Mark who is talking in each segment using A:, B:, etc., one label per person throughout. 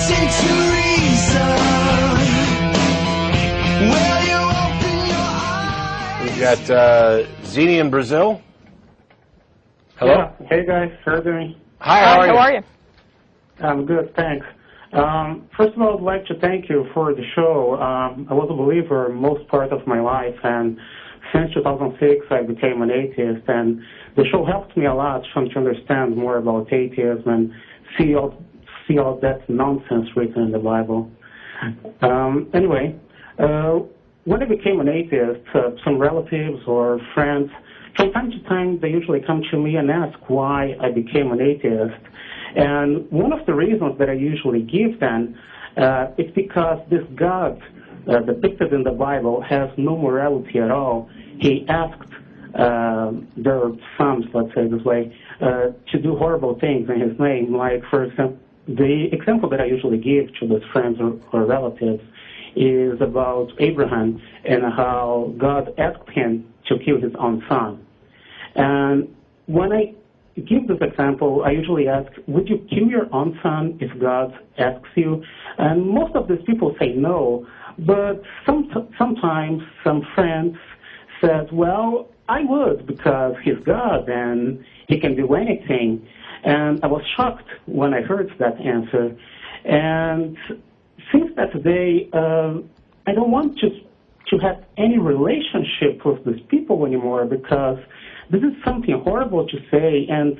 A: listen to reason. Will you open your eyes?
B: We've got Zini in Brazil. Hello.
C: Yeah. Hey guys, how are you doing?
B: Hi, how are you?
C: I'm good, thanks. First of all, I'd like to thank you for the show. I was a believer most part of my life, and since 2006 I became an atheist, and the show helped me a lot trying to understand more about atheism and see all that nonsense written in the Bible. Anyway, when I became an atheist, some relatives or friends, from time to time, they usually come to me and ask why I became an atheist. And one of the reasons that I usually give them is because this God depicted in the Bible has no morality at all. He asked their sons, let's say this way, to do horrible things in his name. Like, for example, the example that I usually give to those friends or relatives is about Abraham and how God asked him to kill his own son. And when I give this example, I usually ask, would you kill your own son if God asks you? And most of these people say no, but sometimes some friends said, well, I would, because he's God and he can do anything. And I was shocked when I heard that answer. And since that day, I don't want to have any relationship with these people anymore, because this is something horrible to say, and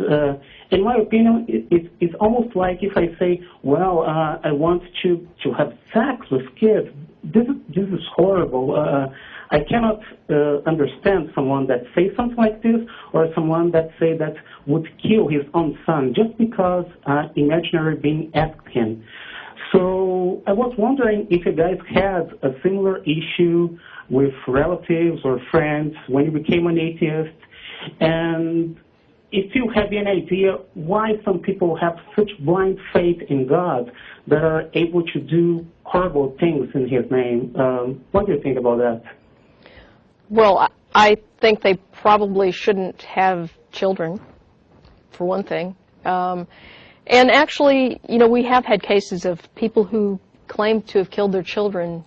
C: in my opinion, it's almost like if I say, well, I want to have sex with kids. This is horrible. I cannot understand someone that says something like this, or someone that say that would kill his own son just because imaginary being asked him. So I was wondering if you guys had a similar issue with relatives or friends when you became an atheist, and if you have any idea why some people have such blind faith in God that are able to do horrible things in his name. What do you think about that?
D: Well, I think they probably shouldn't have children, for one thing. And actually, you know, we have had cases of people who claim to have killed their children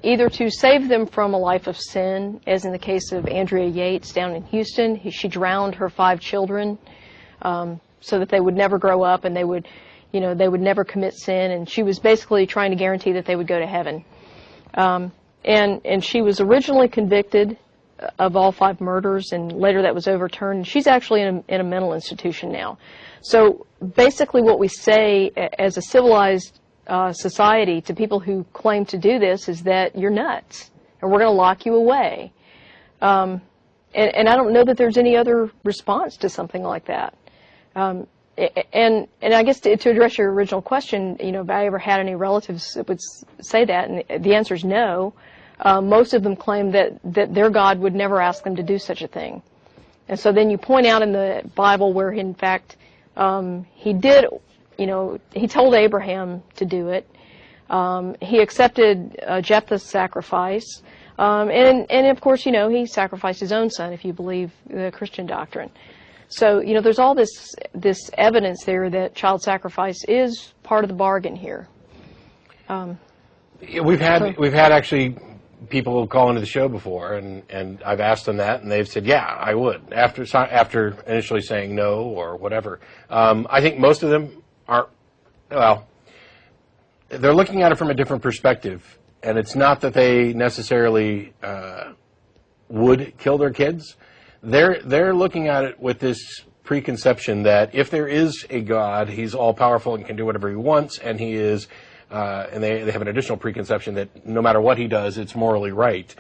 D: either to save them from a life of sin, as in the case of Andrea Yates down in Houston. She drowned her 5 children so that they would never grow up and they would never commit sin. And she was basically trying to guarantee that they would go to heaven. And she was originally convicted of all 5 murders, and later that was overturned. She's actually in a mental institution now. So basically what we say as a civilized society to people who claim to do this is that you're nuts, and we're going to lock you away. And I don't know that there's any other response to something like that. And I guess to address your original question, you know, if I ever had any relatives that would say that, and the answer is no. Most of them claim that their God would never ask them to do such a thing. And so then you point out in the Bible where, in fact, he did, you know, he told Abraham to do it. He accepted Jephthah's sacrifice. And of course, you know, he sacrificed his own son, if you believe the Christian doctrine. So, you know, there's all this evidence there that child sacrifice is part of the bargain here.
B: We've had actually people call into the show before, and I've asked them that, and they've said, yeah, I would, after initially saying no or whatever. I think most of them are, well, they're looking at it from a different perspective, and it's not that they necessarily would kill their kids. They're looking at it with this preconception that if there is a God, he's all-powerful and can do whatever he wants, and he is, and they have an additional preconception that no matter what he does, it's morally right.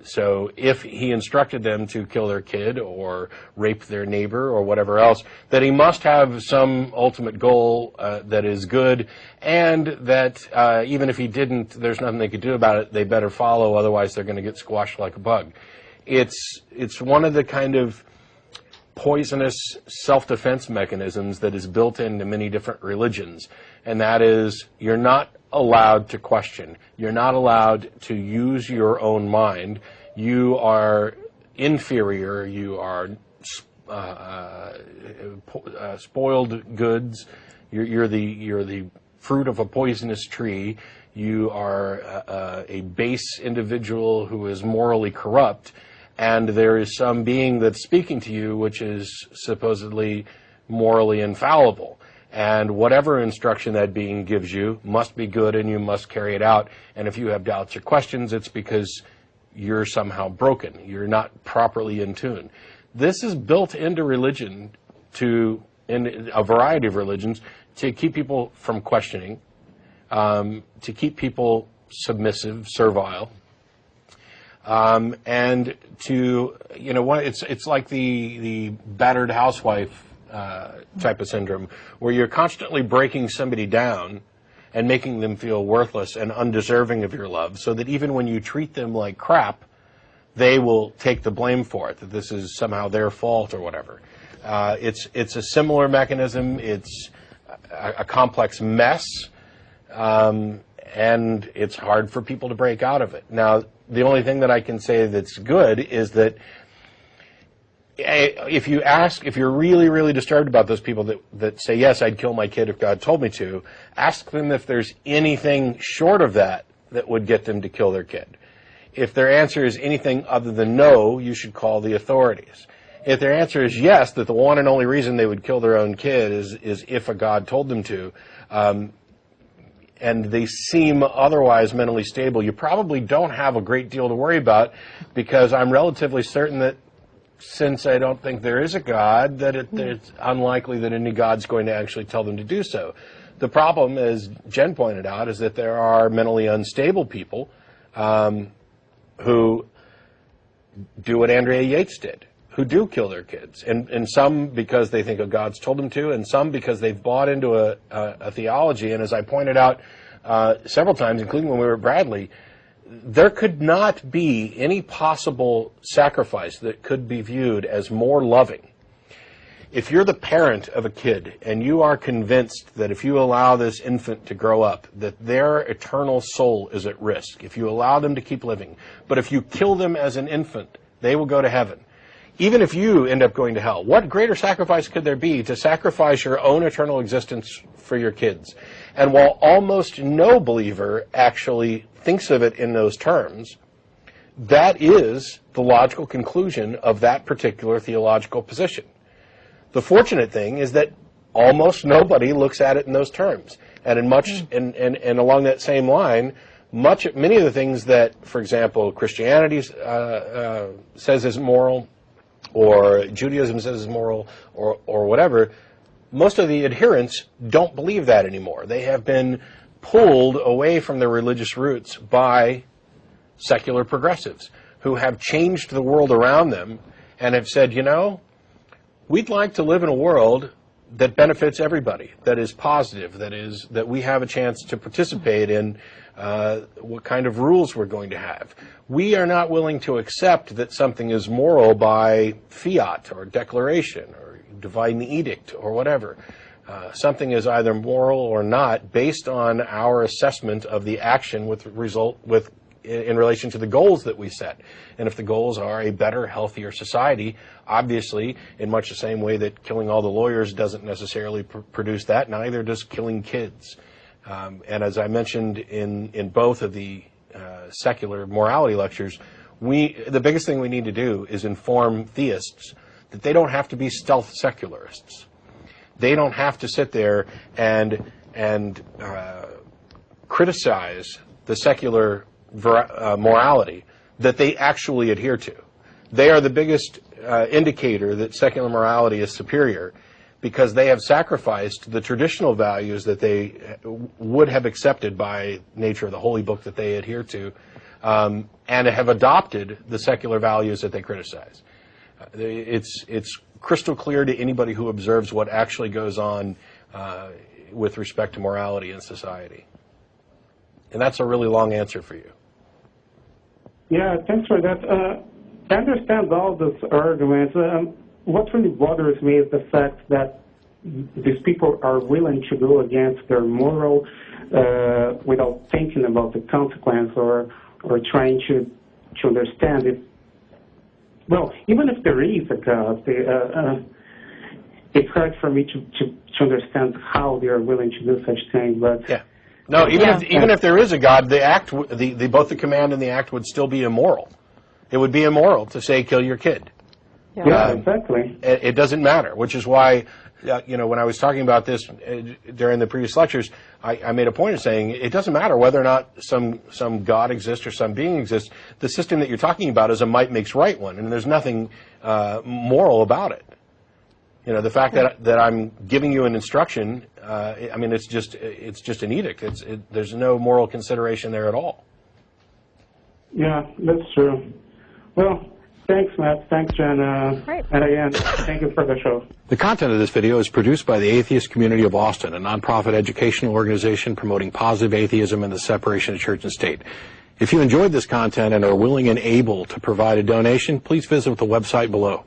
B: So if he instructed them to kill their kid or rape their neighbor or whatever else, that he must have some ultimate goal that is good, and that even if he didn't, there's nothing they could do about it. They better follow, otherwise they're going to get squashed like a bug. It's one of the kind of poisonous self-defense mechanisms that is built into many different religions, and that is you're not allowed to question. You're not allowed to use your own mind. You are inferior. You are spoiled goods. You're the fruit of a poisonous tree. You are a base individual who is morally corrupt, and there is some being that's speaking to you which is supposedly morally infallible. And whatever instruction that being gives you must be good, and you must carry it out. And if you have doubts or questions, it's because you're somehow broken. You're not properly in tune. This is built into religion, in a variety of religions, to keep people from questioning, to keep people submissive, servile, and to, it's like the battered housewife type of syndrome, where you're constantly breaking somebody down and making them feel worthless and undeserving of your love, so that even when you treat them like crap, they will take the blame for it, that this is somehow their fault or whatever. It's a similar mechanism. It's a complex mess, and it's hard for people to break out of it. Now, the only thing that I can say that's good is that if you're really, really disturbed about those people that say, yes, I'd kill my kid if God told me to, ask them if there's anything short of that would get them to kill their kid. If their answer is anything other than no, you should call the authorities. If their answer is yes, that the one and only reason they would kill their own kid is if a God told them to, and they seem otherwise mentally stable, you probably don't have a great deal to worry about, because I'm relatively certain that since I don't think there is a God, that it's unlikely that any God's going to actually tell them to do so. The problem, as Jen pointed out, is that there are mentally unstable people who do what Andrea Yates did, who do kill their kids, and some because they think a God's told them to, and some because they've bought into a theology. And as I pointed out several times, including when we were at Bradley, there could not be any possible sacrifice that could be viewed as more loving. If you're the parent of a kid and you are convinced that if you allow this infant to grow up, that their eternal soul is at risk, if you allow them to keep living, but if you kill them as an infant, they will go to heaven. Even if you end up going to hell, what greater sacrifice could there be to sacrifice your own eternal existence for your kids? And while almost no believer actually thinks of it in those terms, that is the logical conclusion of that particular theological position. The fortunate thing is that almost nobody looks at it in those terms. And and along that same line, many of the things that, for example, Christianity says is moral, or Judaism says is moral, or whatever, most of the adherents don't believe that anymore. They have been pulled away from their religious roots by secular progressives who have changed the world around them and have said, we'd like to live in a world that benefits everybody, that is positive, that we have a chance to participate in what kind of rules we're going to have. We are not willing to accept that something is moral by fiat or declaration or divine edict or whatever. Something is either moral or not based on our assessment of the action in relation to the goals that we set. And if the goals are a better, healthier society, obviously, in much the same way that killing all the lawyers doesn't necessarily produce that, neither does killing kids. And as I mentioned in both of the secular morality lectures, the biggest thing we need to do is inform theists that they don't have to be stealth secularists. They don't have to sit there and criticize the secular morality that they actually adhere to. They are the biggest indicator that secular morality is superior, because they have sacrificed the traditional values that they would have accepted by nature of the holy book that they adhere to, and have adopted the secular values that they criticize. It's crystal clear to anybody who observes what actually goes on with respect to morality in society. And that's a really long answer for you.
C: Yeah, thanks for that. I understand all those arguments. What really bothers me is the fact that these people are willing to go against their moral without thinking about the consequence or trying to understand it. Well, even if there is a God, it's hard for me to understand how they are willing to do such things. But
B: yeah. No, even if there is a God, the act, both the command and the act would still be immoral. It would be immoral to say kill your kid.
C: Yeah, exactly.
B: It doesn't matter, which is why, when I was talking about this during the previous lectures, I made a point of saying it doesn't matter whether or not some God exists or some being exists. The system that you're talking about is a might makes right one, and there's nothing moral about it. The fact that I'm giving you an instruction, it's just an edict. There's no moral consideration there at all.
C: Yeah, that's true. Well, thanks, Matt. Thanks, Jen.
D: Great.
C: And again, thank you for the show.
B: The content of this video is produced by the Atheist Community of Austin, a nonprofit educational organization promoting positive atheism and the separation of church and state. If you enjoyed this content and are willing and able to provide a donation, please visit the website below.